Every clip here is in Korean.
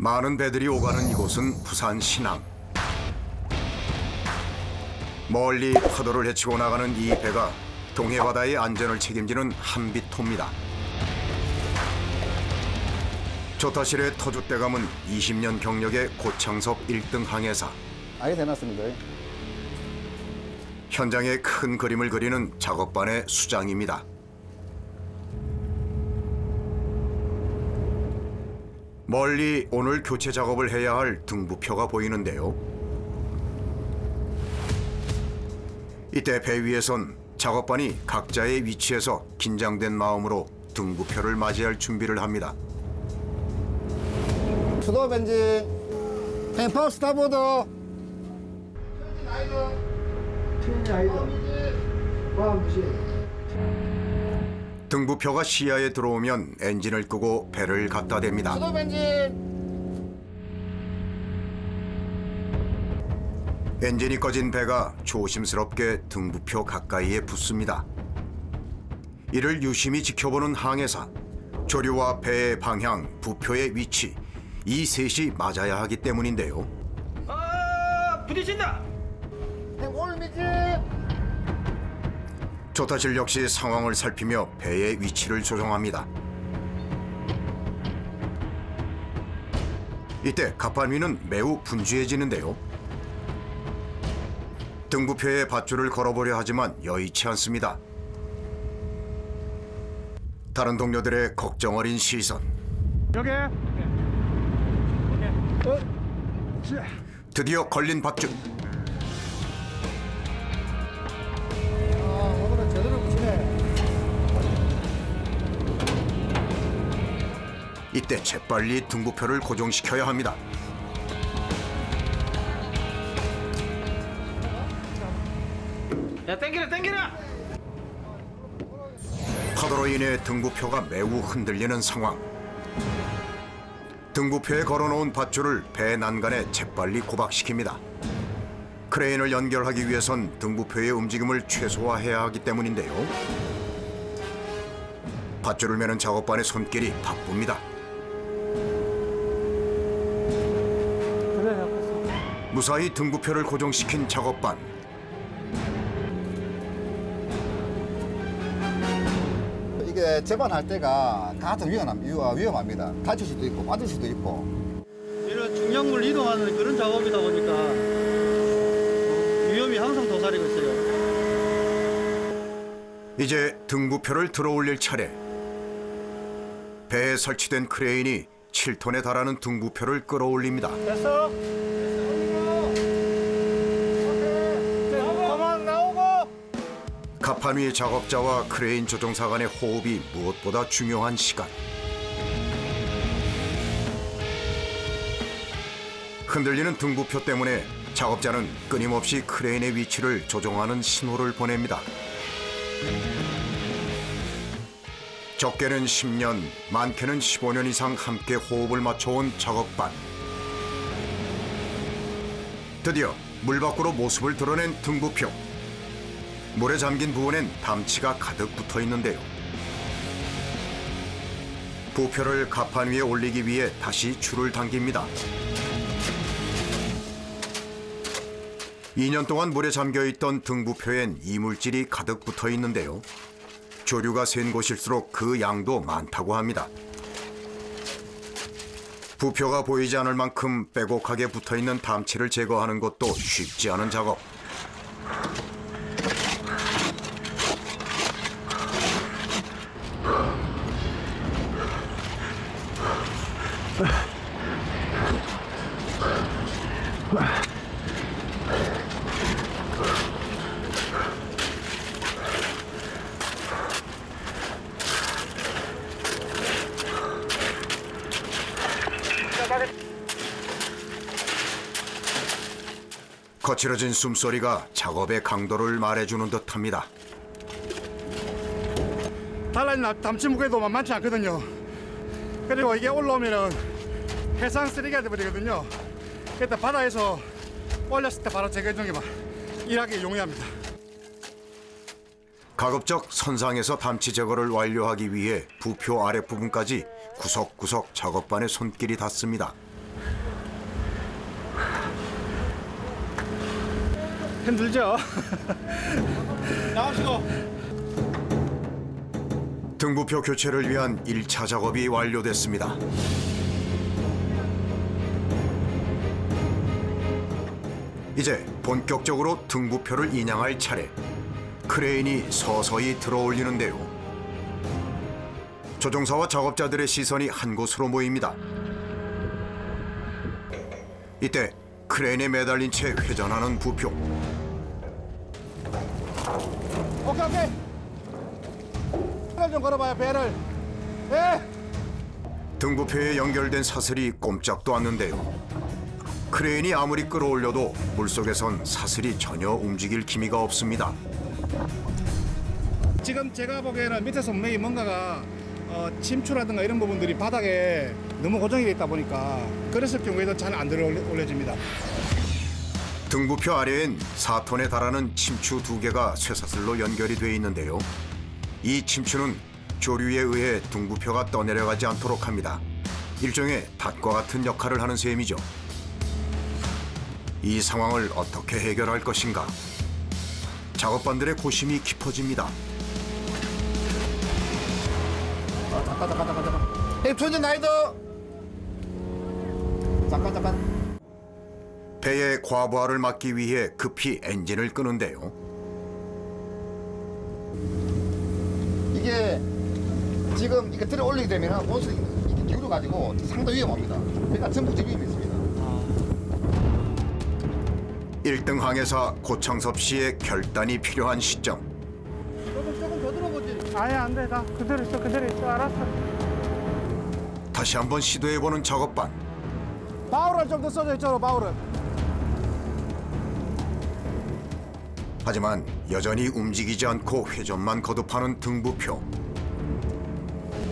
많은 배들이 오가는 이곳은 부산 신항. 멀리 파도를 헤치고 나가는 이 배가 동해바다의 안전을 책임지는 한빛호입니다. 조타실의 터줏대감은 20년 경력의 고창섭 1등 항해사. 아예 대놨습니다. 현장에 큰 그림을 그리는 작업반의 수장입니다. 멀리 오늘 교체 작업을 해야 할 등부표가 보이는데요. 이때 배 위에선 작업반이 각자의 위치에서 긴장된 마음으로 등부표를 맞이할 준비를 합니다. 수도 벤진, 템퍼 스타보드. 등부표가 시야에 들어오면 엔진을 끄고 배를 갖다 댑니다. 수도 벤진. 엔진이 꺼진 배가 조심스럽게 등부표 가까이에 붙습니다. 이를 유심히 지켜보는 항해사. 조류와 배의 방향, 부표의 위치, 이 셋이 맞아야 하기 때문인데요. 부딪힌다! 올미지. 조타실 역시 상황을 살피며 배의 위치를 조정합니다. 이때 갑판 위는 매우 분주해지는데요. 등부표에 밧줄을 걸어보려 하지만 여의치 않습니다. 다른 동료들의 걱정 어린 시선. 여기! 드디어 걸린 밧줄. 오늘은 제대로 붙이네. 이때 재빨리 등부표를 고정시켜야 합니다. 야, 땡기라! 파도로 인해 등부표가 매우 흔들리는 상황. 등부표에 걸어놓은 밧줄을 배 난간에 재빨리 고박시킵니다. 크레인을 연결하기 위해선 등부표의 움직임을 최소화해야 하기 때문인데요. 밧줄을 매는 작업반의 손길이 바쁩니다. 무사히 등부표를 고정시킨 작업반. 이게 재반할 때가 가장 위험합니다. 다칠 수도 있고 빠질 수도 있고. 이런 중량물 이동하는 그런 작업이다 보니까 위험이 항상 도사리고 있어요. 이제 등부표를 들어올릴 차례. 배에 설치된 크레인이 7톤에 달하는 등부표를 끌어올립니다. 됐어? 그만 나오고. 갑판 위 작업자와 크레인 조종사 간의 호흡이 무엇보다 중요한 시간. 흔들리는 등부표 때문에 작업자는 끊임없이 크레인의 위치를 조정하는 신호를 보냅니다. 적게는 10년, 많게는 15년 이상 함께 호흡을 맞춰온 작업반. 드디어 물 밖으로 모습을 드러낸 등부표. 물에 잠긴 부분엔 담치가 가득 붙어 있는데요. 부표를 갑판 위에 올리기 위해 다시 줄을 당깁니다. 2년 동안 물에 잠겨있던 등부표엔 이물질이 가득 붙어 있는데요. 조류가 센 곳일수록 그 양도 많다고 합니다. 부표가 보이지 않을 만큼 빼곡하게 붙어있는 담치를 제거하는 것도 쉽지 않은 작업. 거칠어진 숨소리가 작업의 강도를 말해주는 듯합니다. 달라진 담치 무게도 만만치 않거든요. 그리고 이게 올라오면은 해상 쓰레기가 돼버리거든요. 그때 바다에서 올렸을 때 바로 제거해 주는 게 일하기 용이합니다. 가급적 선상에서 담치 제거를 완료하기 위해 부표 아랫부분까지 구석구석 작업반의 손길이 닿습니다. 힘들죠? 나가시고. 등부표 교체를 위한 1차 작업이 완료됐습니다. 이제 본격적으로 등부표를 인양할 차례. 크레인이 서서히 들어올리는데요. 조종사와 작업자들의 시선이 한 곳으로 모입니다. 이때 크레인에 매달린 채 회전하는 부표. 오케이. 배를 좀 걸어봐요, 배를. 예. 등부표에 연결된 사슬이 꼼짝도 않는데요. 크레인이 아무리 끌어올려도 물속에선 사슬이 전혀 움직일 기미가 없습니다. 지금 제가 보기에는 밑에서 분명히 뭔가가 침추라든가 이런 부분들이 바닥에 너무 고정이 돼 있다 보니까 그랬을 경우에는 잘 안 들어 올려집니다. 등부표 아래엔 4톤에 달하는 침추 2개가 쇠사슬로 연결이 돼 있는데요. 이 침추는 조류에 의해 등부표가 떠내려가지 않도록 합니다. 일종의 닷과 같은 역할을 하는 셈이죠. 이 상황을 어떻게 해결할 것인가? 작업반들의 고심이 깊어집니다. 잠깐. 형님 전진 나이더. 잠깐. 배의 과부하를 막기 위해 급히 엔진을 끄는데요. 이게 지금 이게 들어 올리게 되면 온수 이렇게 기울어 가지고 상당히 위험합니다. 그러니까 전복지 위험이 있습니다. 1등 항해사 고창섭 씨의 결단이 필요한 시점. 조금 더 들어보지. 아예 안 돼. 나 그대로 있어. 알았어. 다시 한번 시도해보는 작업반. 바울은 좀 더 써져 있죠, 바울은. 하지만 여전히 움직이지 않고 회전만 거듭하는 등부표.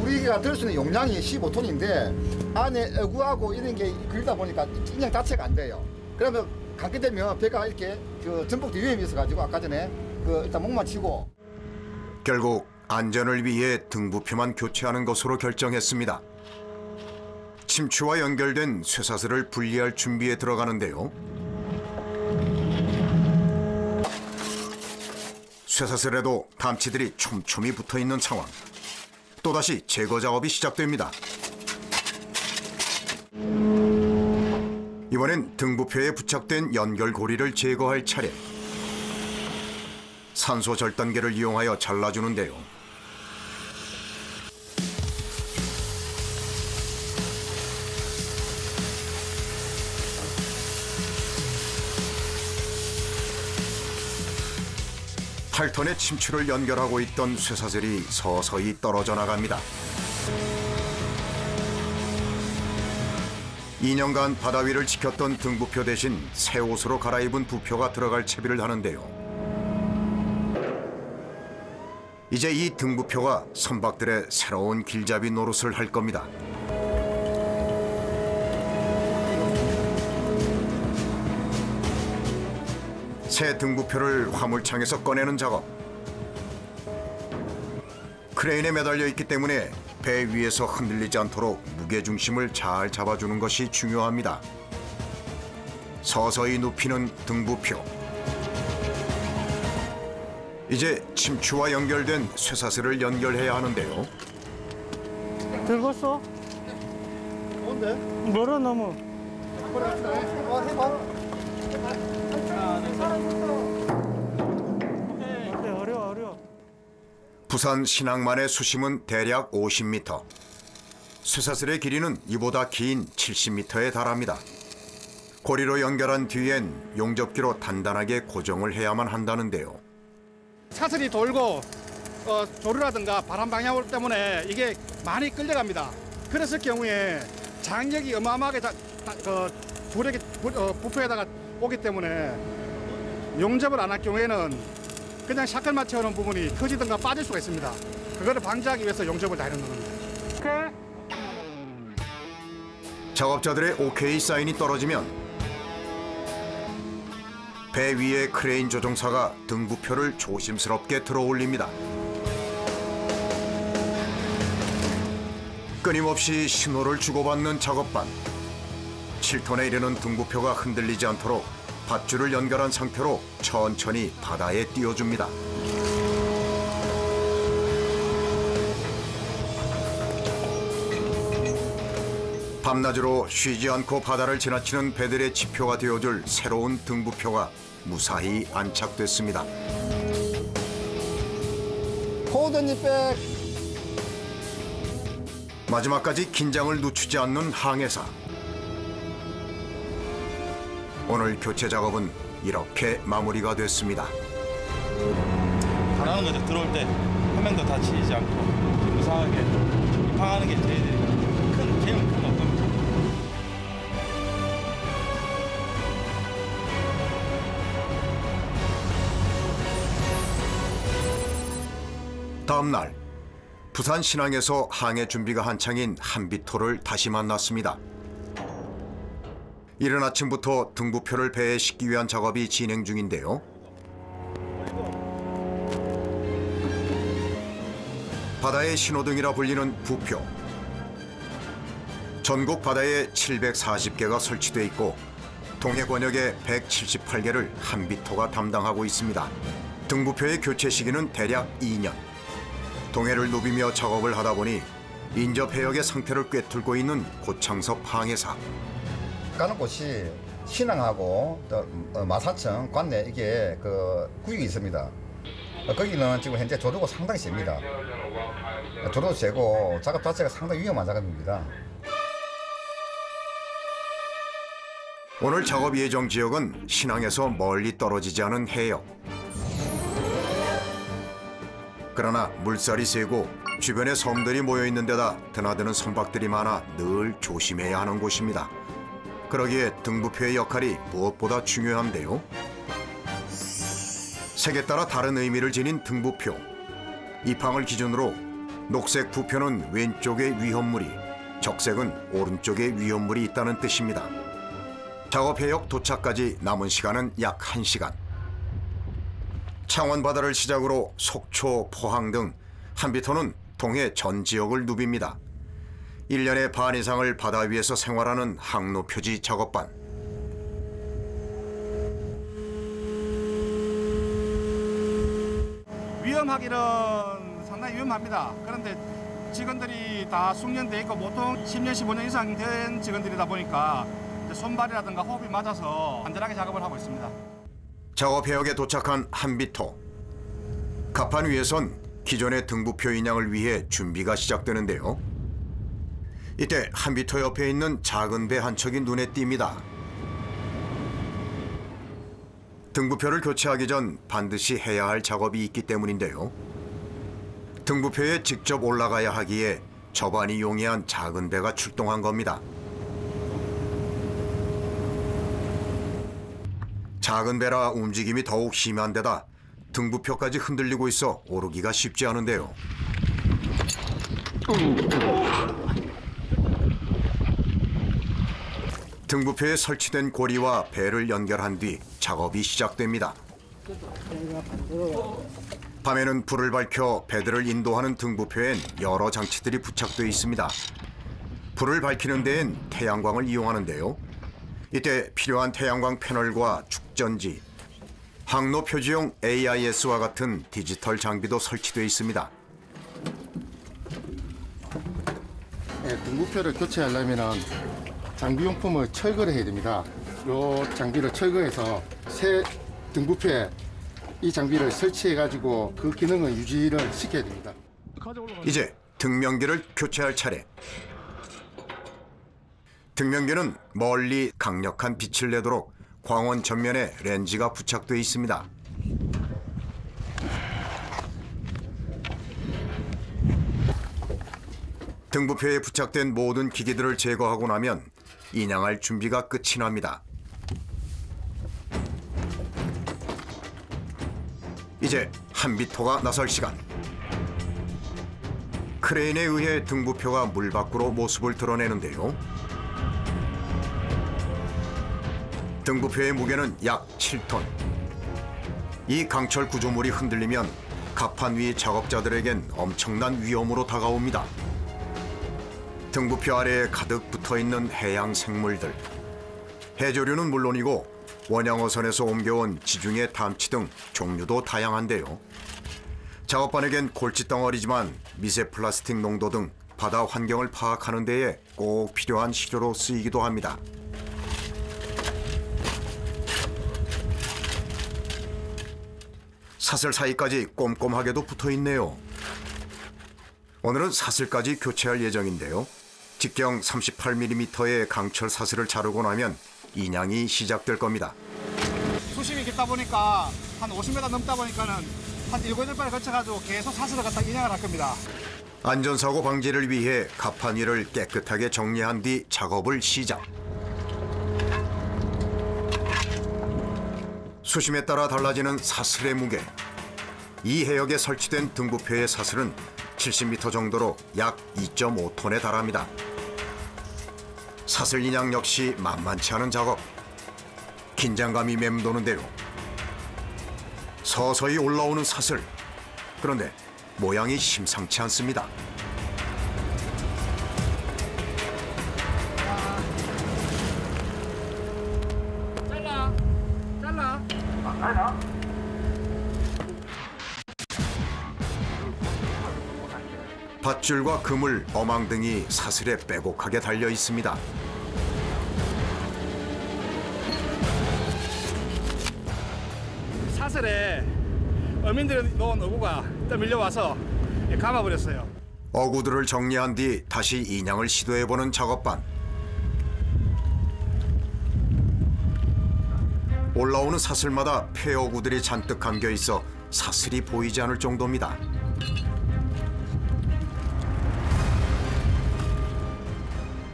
우리가 들 수 있는 용량이 15톤인데 안에 어구하고 이런 게 그러다 보니까 인양 자체가 안 돼요. 그러면 감게 되면 배가 이렇게 그 전복도 위험이 있어가지고 아까 전에 그 일단 목만 치고 결국 안전을 위해 등부표만 교체하는 것으로 결정했습니다. 침추와 연결된 쇠사슬을 분리할 준비에 들어가는데요. 쇠사슬에도 감치들이 촘촘히 붙어있는 상황. 또다시 제거 작업이 시작됩니다. 이번엔 등부표에 부착된 연결고리를 제거할 차례. 산소 절단기를 이용하여 잘라주는데요. 팔 톤의 침추를 연결하고 있던 쇠사슬이 서서히 떨어져 나갑니다. 2년간 바다 위를 지켰던 등부표 대신 새 옷으로 갈아입은 부표가 들어갈 채비를 하는데요. 이제 이 등부표가 선박들의 새로운 길잡이 노릇을 할 겁니다. 새 등부표를 화물창에서 꺼내는 작업. 크레인에 매달려 있기 때문에 배 위에서 흔들리지 않도록 무게중심을 잘 잡아주는 것이 중요합니다. 서서히 눕히는 등부표. 이제 침추와 연결된 쇠사슬을 연결해야 하는데요. 들었어? 뭔데? 멀어 너무. 해봐. 어려워. 부산 신항만의 수심은 대략 50m. 쇠사슬의 길이는 이보다 긴 70m에 달합니다. 고리로 연결한 뒤엔 용접기로 단단하게 고정을 해야만 한다는데요. 사슬이 돌고 조류라든가 바람 방향 때문에 이게 많이 끌려갑니다. 그랬을 경우에 장력이 어마어마하게 조력이 부표에다가 오기 때문에 용접을 안 할 경우에는 그냥 샤클만 채우는 부분이 커지든가 빠질 수가 있습니다. 그거를 방지하기 위해서 용접을 다 해놓는 겁니다. 오케이. 작업자들의 오케이 사인이 떨어지면 배 위에 크레인 조종사가 등부표를 조심스럽게 들어 올립니다. 끊임없이 신호를 주고받는 작업반. 7톤에 이르는 등부표가 흔들리지 않도록 밧줄을 연결한 상태로 천천히 바다에 띄워줍니다. 밤낮으로 쉬지 않고 바다를 지나치는 배들의 지표가 되어줄 새로운 등부표가 무사히 안착됐습니다. 코드니백. 마지막까지 긴장을 늦추지 않는 항해사. 오늘 교체 작업은 이렇게 마무리가 됐습니다. 나는 거죠. 들어올 때 한 명도 다치지 않고 무사하게 입항하는 게 제일 큰 목표입니다. 다음 날 부산 신항에서 항해 준비가 한창인 한비토를 다시 만났습니다. 이른 아침부터 등부표를 배에 싣기 위한 작업이 진행 중인데요. 바다의 신호등이라 불리는 부표. 전국 바다에 740개가 설치돼 있고 동해 권역에 178개를 한비토가 담당하고 있습니다. 등부표의 교체 시기는 대략 2년. 동해를 누비며 작업을 하다 보니 인접 해역의 상태를 꿰뚫고 있는 고창섭 항해사. 가는 곳이 신항하고 또 마사청 관내 이게 그 구역이 있습니다. 거기는 지금 현재 조류가 상당히 셉니다. 조류도 세고 작업 자체가 상당히 위험한 작업입니다. 오늘 작업 예정 지역은 신항에서 멀리 떨어지지 않은 해역. 그러나 물살이 세고 주변에 섬들이 모여있는 데다 드나드는 선박들이 많아 늘 조심해야 하는 곳입니다. 그러기에 등부표의 역할이 무엇보다 중요한데요. 색에 따라 다른 의미를 지닌 등부표. 입항을 기준으로 녹색 부표는 왼쪽에 위험물이, 적색은 오른쪽에 위험물이 있다는 뜻입니다. 작업 해역 도착까지 남은 시간은 약 1시간. 창원 바다를 시작으로 속초, 포항 등 한비토는 동해 전 지역을 누빕니다. 1년의 반 이상을 바다 위에서 생활하는 항로 표지 작업반. 위험하기는 상당히 위험합니다. 그런데 직원들이 다 숙련돼 있고 보통 10년, 15년 이상 된 직원들이다 보니까 손발이라든가 호흡이 맞아서 안전하게 작업을 하고 있습니다. 작업 해역에 도착한 한비토. 갑판 위에선 기존의 등부표 인양을 위해 준비가 시작되는데요. 이때 한비토 옆에 있는 작은 배 한 척이 눈에 띕니다. 등부표를 교체하기 전 반드시 해야 할 작업이 있기 때문인데요. 등부표에 직접 올라가야 하기에 저반이 용이한 작은 배가 출동한 겁니다. 작은 배라 움직임이 더욱 심한 데다 등부표까지 흔들리고 있어 오르기가 쉽지 않은데요. 등부표에 설치된 고리와 배를 연결한 뒤 작업이 시작됩니다. 밤에는 불을 밝혀 배들을 인도하는 등부표엔 여러 장치들이 부착되어 있습니다. 불을 밝히는 데엔 태양광을 이용하는데요. 이때 필요한 태양광 패널과 축전지, 항로 표지용 AIS와 같은 디지털 장비도 설치되어 있습니다. 네, 등부표를 교체하려면 장비용품을 철거를 해야 됩니다. 이 장비를 철거해서 새 등부표에 이 장비를 설치해가지고 그 기능을 유지를 시켜야 됩니다. 이제 등명기를 교체할 차례. 등명기는 멀리 강력한 빛을 내도록 광원 전면에 렌즈가 부착되어 있습니다. 등부표에 부착된 모든 기기들을 제거하고 나면 인양할 준비가 끝이 납니다. 이제 한비토가 나설 시간. 크레인에 의해 등부표가 물 밖으로 모습을 드러내는데요. 등부표의 무게는 약 7톤. 이 강철 구조물이 흔들리면 갑판 위 작업자들에겐 엄청난 위험으로 다가옵니다. 등부표 아래에 가득 붙어있는 해양 생물들. 해조류는 물론이고 원양어선에서 옮겨온 지중해 담치 등 종류도 다양한데요. 작업반에겐 골칫덩어리지만 미세 플라스틱 농도 등 바다 환경을 파악하는 데에 꼭 필요한 시료로 쓰이기도 합니다. 사슬 사이까지 꼼꼼하게도 붙어 있네요. 오늘은 사슬까지 교체할 예정인데요. 직경 38mm의 강철 사슬을 자르고 나면 인양이 시작될 겁니다. 수심이 깊다 보니까 한 50m 넘다 보니까는 한 7, 8발 거쳐가지고 계속 사슬을 갖다 인양을 할 겁니다. 안전사고 방지를 위해 갑판 위를 깨끗하게 정리한 뒤 작업을 시작. 수심에 따라 달라지는 사슬의 무게. 이 해역에 설치된 등부표의 사슬은 70m 정도로 약 2.5톤에 달합니다. 사슬 인양 역시 만만치 않은 작업. 긴장감이 맴도는데요. 서서히 올라오는 사슬. 그런데 모양이 심상치 않습니다. 밧줄과 그물, 어망 등이 사슬에 빼곡하게 달려 있습니다. 사슬에 어민들이 놓은 어구가 또 밀려와서 감아버렸어요. 어구들을 정리한 뒤 다시 인양을 시도해보는 작업반. 올라오는 사슬마다 폐어구들이 잔뜩 감겨 있어 사슬이 보이지 않을 정도입니다.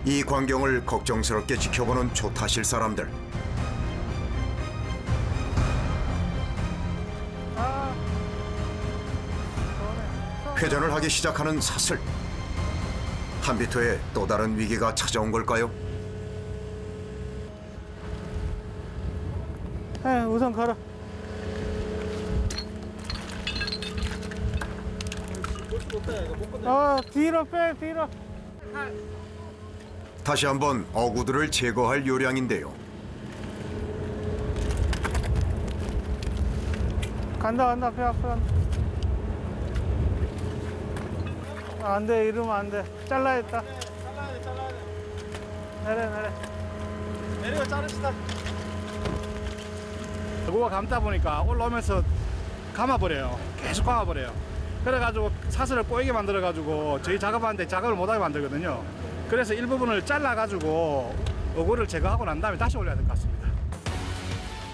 이 광경을 걱정스럽게 지켜보는 조타실 사람들. 회전을 하기 시작하는 사슬. 한비토에 또 다른 위기가 찾아온 걸까요? 우선 걸어. 뒤로 빼, 뒤로. 다시 한번 어구들을 제거할 요량인데요. 간다, 배 앞에 간다. 안 돼, 이러면 안 돼. 잘라야겠다. 내려. 내려 자르시다. 어구가 감다 보니까 올라오면서 감아버려요. 계속 감아버려요. 그래가지고 사슬을 꼬이게 만들어가지고 저희 작업하는데 작업을 못하게 만들거든요. 그래서 일부분을 잘라가지고 어구를 제거하고 난 다음에 다시 올려야 될 것 같습니다.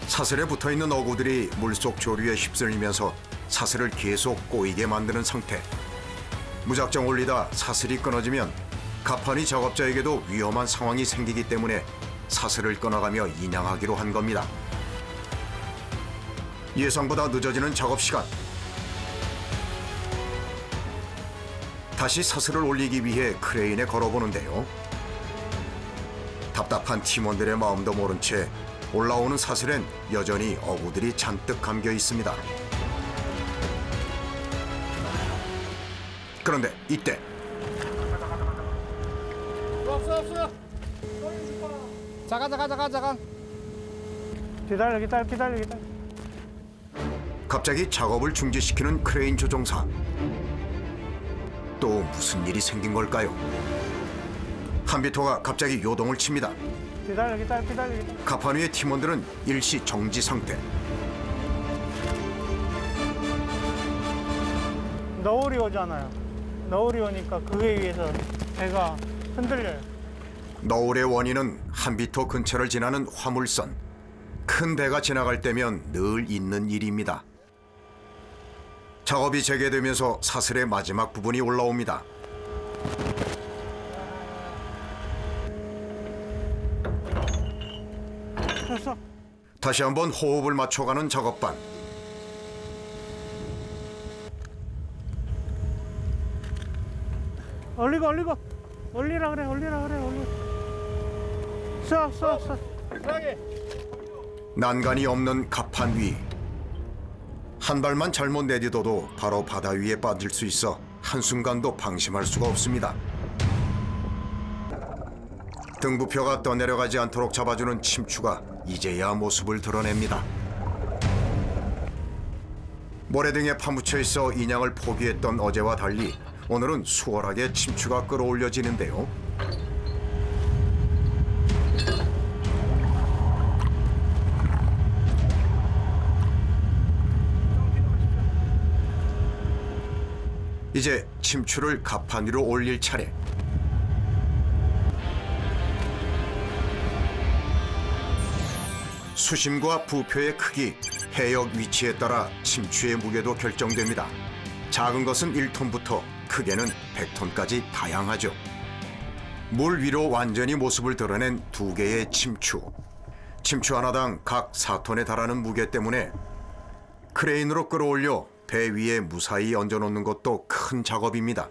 사슬에 붙어있는 어구들이 물속 조류에 휩쓸리면서 사슬을 계속 꼬이게 만드는 상태. 무작정 올리다 사슬이 끊어지면 갑판이 작업자에게도 위험한 상황이 생기기 때문에 사슬을 끊어가며 인양하기로 한 겁니다. 예상보다 늦어지는 작업 시간. 다시 사슬을 올리기 위해 크레인에 걸어보는데요. 답답한 팀원들의 마음도 모른 채 올라오는 사슬엔 여전히 어구들이 잔뜩 감겨 있습니다. 그런데 이때 없어. 자가. 기다려. 갑자기 작업을 중지시키는 크레인 조종사. 또 무슨 일이 생긴 걸까요? 한비토가 갑자기 요동을 칩니다. 기다려. 갑판 위의 팀원들은 일시 정지 상태. 너울이 오잖아요. 너울이 오니까 그에 의해서 배가 흔들려요. 너울의 원인은 한비토 근처를 지나는 화물선. 큰 배가 지나갈 때면 늘 있는 일입니다. 작업이 재개되면서 사슬의 마지막 부분이 올라옵니다. 됐어. 다시 한번 호흡을 맞춰가는 작업반. 올리라 그래. 쏴. 난간이 없는 갑판 위. 한 발만 잘못 내딛어도 바로 바다 위에 빠질 수 있어 한순간도 방심할 수가 없습니다. 등부표가 떠내려가지 않도록 잡아주는 침추가 이제야 모습을 드러냅니다. 모래 등에 파묻혀 있어 인양을 포기했던 어제와 달리 오늘은 수월하게 침추가 끌어올려지는데요. 이제 침추를 갑판 위로 올릴 차례. 수심과 부표의 크기, 해역 위치에 따라 침추의 무게도 결정됩니다. 작은 것은 1톤부터 크게는 100톤까지 다양하죠. 물 위로 완전히 모습을 드러낸 두 개의 침추. 침추 하나당 각 4톤에 달하는 무게 때문에 크레인으로 끌어올려 배 위에 무사히 얹어놓는 것도 큰 작업입니다.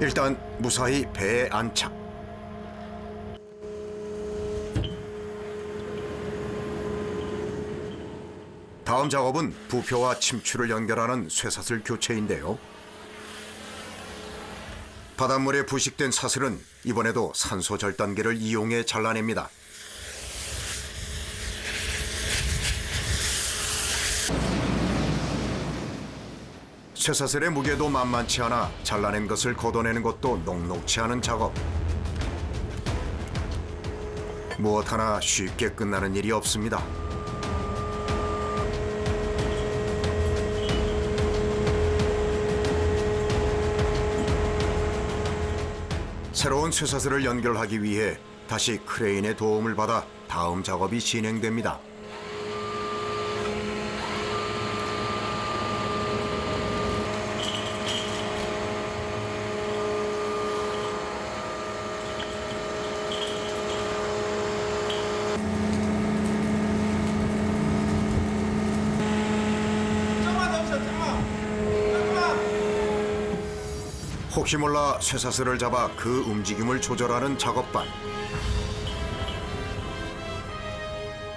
일단 무사히 배에 안착. 다음 작업은 부표와 침추를 연결하는 쇠사슬 교체인데요. 바닷물에 부식된 사슬은 이번에도 산소 절단기를 이용해 잘라냅니다. 쇠사슬의 무게도 만만치 않아 잘라낸 것을 걷어내는 것도 녹록치 않은 작업. 무엇 하나 쉽게 끝나는 일이 없습니다. 새로운 쇠사슬을 연결하기 위해 다시 크레인의 도움을 받아 다음 작업이 진행됩니다. 혹시 몰라 쇠사슬을 잡아 그 움직임을 조절하는 작업반.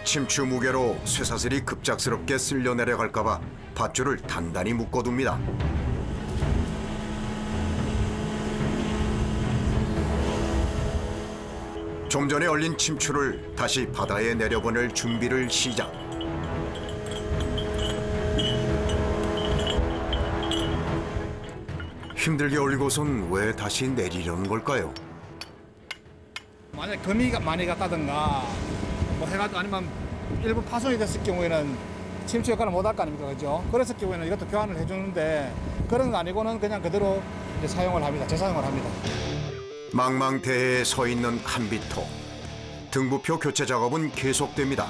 침추 무게로 쇠사슬이 급작스럽게 쓸려 내려갈까봐 밧줄을 단단히 묶어둡니다. 좀 전에 얼린 침추를 다시 바다에 내려보낼 준비를 시작. 힘들게 올리고선 왜 다시 내리려는 걸까요? 만약 거미가 많이 갔다든가 뭐 해가지고 아니면 일부 파손이 됐을 경우에는 침추 역할을 못 할 거 아닙니까, 그죠? 그랬을 경우에는 이것도 교환을 해주는데 그런 거 아니고는 그냥 그대로 이제 사용을 합니다. 재사용을 합니다. 망망대해에 서 있는 한비토. 등부표 교체 작업은 계속됩니다.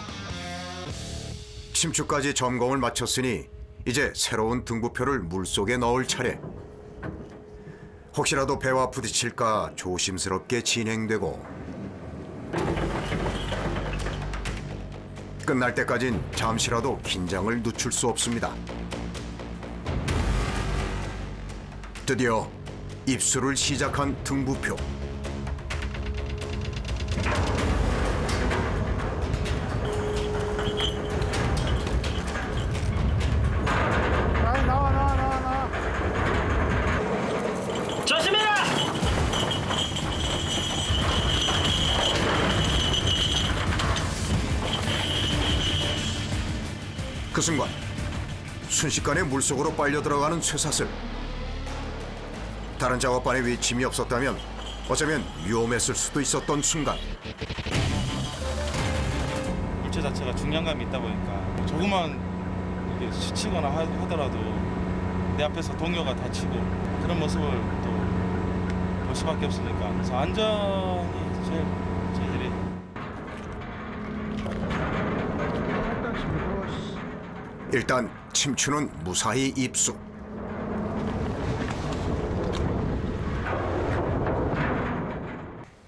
침추까지 점검을 마쳤으니 이제 새로운 등부표를 물속에 넣을 차례. 혹시라도 배와 부딪힐까 조심스럽게 진행되고 끝날 때까진 잠시라도 긴장을 늦출 수 없습니다. 드디어 입수를 시작한 등부표. 나와. 조심해라! 그 순간 순식간에 물속으로 빨려 들어가는 쇠사슬. 다른 작업반에 외침이 없었다면 어쩌면 위험했을 수도 있었던 순간. 물체 자체가 중량감이 있다 보니까 조그만 이게 스치거나 하더라도 내 앞에서 동료가 다치고 그런 모습을 또 볼 수밖에 없으니까 그래서 안전이 제일 저희들이 일단 침추는 무사히 입수.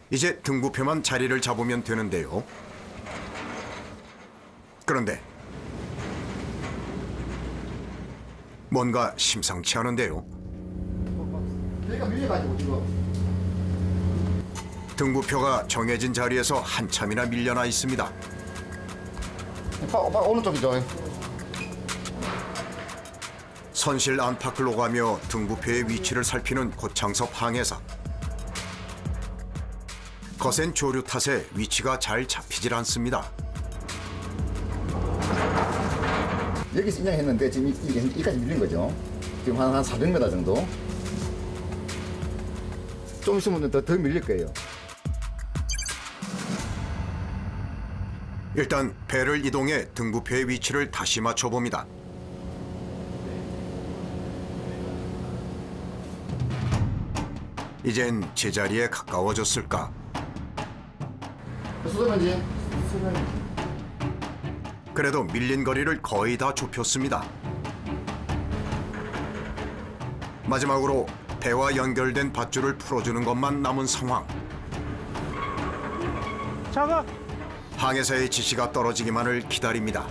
이제 등부표만 자리를 잡으면 되는데요. 그런데 뭔가 심상치 않은데요. 배가 밀려가지고 지금. 등부표가 정해진 자리에서 한참이나 밀려나 있습니다. 오빠 오른쪽이죠. 선실 안팎을 오가며 등부표의 위치를 살피는 고창섭 항해사. 거센 조류 탓에 위치가 잘 잡히질 않습니다. 여기서 인양했는데 지금 여기까지 밀린 거죠. 지금 한 400m 정도. 좀 있으면 더 밀릴 거예요. 일단 배를 이동해 등부표의 위치를 다시 맞춰봅니다. 이젠 제자리에 가까워졌을까? 수도면지. 그래도 밀린 거리를 거의 다 좁혔습니다. 마지막으로 배와 연결된 밧줄을 풀어주는 것만 남은 상황. 잡아. 항해사의 지시가 떨어지기만을 기다립니다.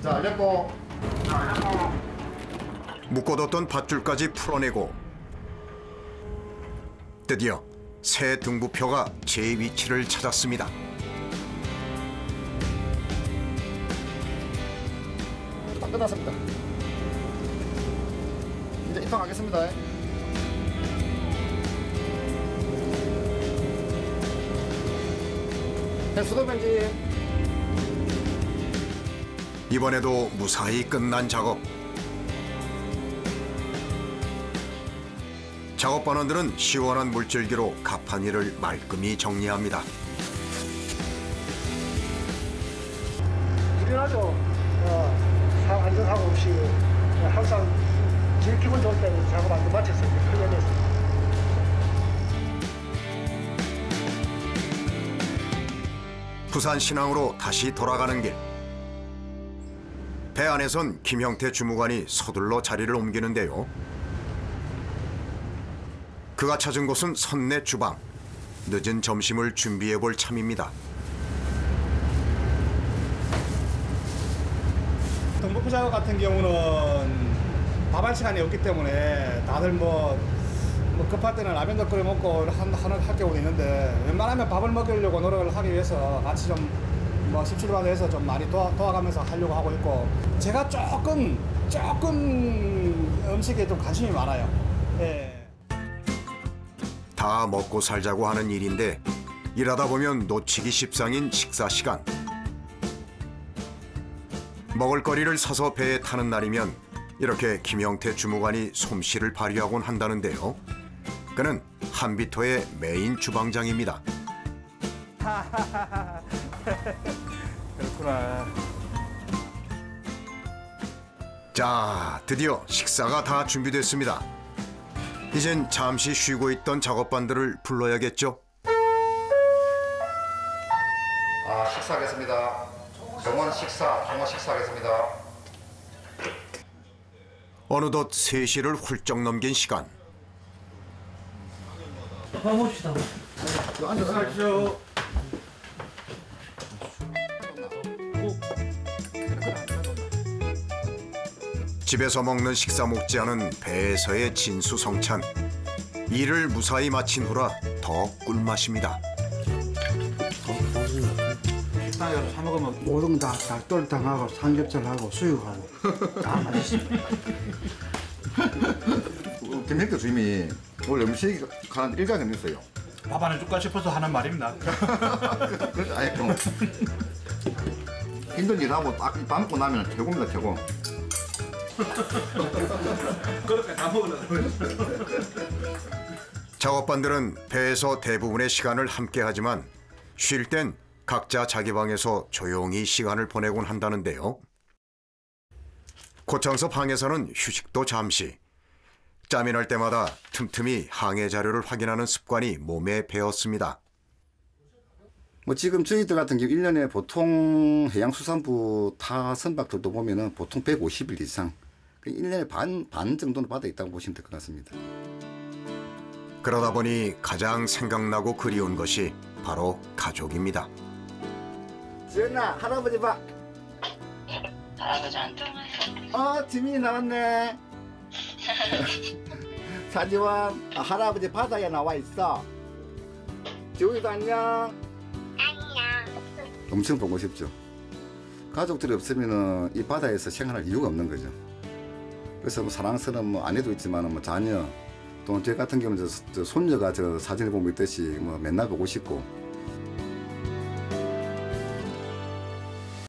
자, 됐고. 묶어뒀던 밧줄까지 풀어내고 드디어 새 등부표가 제 위치를 찾았습니다. 다 끝났습니다. 이제 입항하겠습니다. 수도면지. 이번에도 무사히 끝난 작업. 작업반원들은 시원한 물줄기로 가판위를 말끔히 정리합니다. 당연하죠. 안전사고 없이 항상 제일 기분 좋을 때는 작업 안 마쳤어요. 크게 됐어요. 부산 신항으로 다시 돌아가는 길. 배 안에선 김형태 주무관이 서둘러 자리를 옮기는데요. 그가 찾은 곳은 선내 주방. 늦은 점심을 준비해 볼 참입니다. 등부표 작업 같은 경우는 밥할 시간이 없기 때문에 다들 뭐 급할 때는 라면도 끓여 먹고 할 경우도 있는데 웬만하면 밥을 먹이려고 노력을 하기 위해서 같이 좀 뭐 17반도 해서 좀 많이 도와가면서 하려고 하고 있고 제가 조금 음식에 좀 관심이 많아요. 예. 다 먹고 살자고 하는 일인데 일하다 보면 놓치기 십상인 식사 시간. 먹을거리를 사서 배에 타는 날이면 이렇게 김형태 주무관이 솜씨를 발휘하곤 한다는데요. 그는 한비토의 메인 주방장입니다. 그렇구나. 자, 드디어 식사가 다 준비됐습니다. 이젠 잠시 쉬고 있던 작업반들을 불러야겠죠. 식사하겠습니다. 정원 식사하겠습니다. 어느덧 3시를 훌쩍 넘긴 시간. 가봅시다. 앉아서. 집에서 먹는 식사 못지않은 배에서의 진수성찬. 일을 무사히 마친 후라 더 꿀맛입니다. 식당에서 사 먹으면 모든 다 닭도리탕하고 삼겹살하고 수육하고 다 맛있습니다. 김형태 주임이 원래 음식 하는 일가견이 있어요. 밥 안 해줄까 싶어서 하는 말입니다. 그래서 아예 좀 힘든 일하고 딱 밥 먹고 나면 최고입니다, 최고. 그렇게 다 먹으려고. 작업반들은 배에서 대부분의 시간을 함께 하지만 쉴 땐 각자 자기 방에서 조용히 시간을 보내곤 한다는데요. 고창섭 항해사는 휴식도 잠시. 짬이 날 때마다 틈틈이 항해 자료를 확인하는 습관이 몸에 배었습니다. 뭐 지금 저희들 같은 경우 1년에 보통 해양수산부 타 선박들도 보면은 보통 150일 이상 1년에 반 정도는 받아 있다고 보시면 될 것 같습니다. 그러다 보니 가장 생각나고 그리운 것이 바로 가족입니다. 지은아, 할아버지 봐. 할아버지한테. 지민이 나왔네. 사지원, 할아버지 바다에 나와 있어. 지훈이도 안녕. 안녕. 엄청 보고 싶죠. 가족들이 없으면은 이 바다에서 생활할 이유가 없는 거죠. 그래서 뭐 사랑스러운 뭐 아내도 있지만 뭐 자녀 또 저 같은 경우는 저 손녀가 저 사진을 보고 있듯이 뭐 맨날 보고 싶고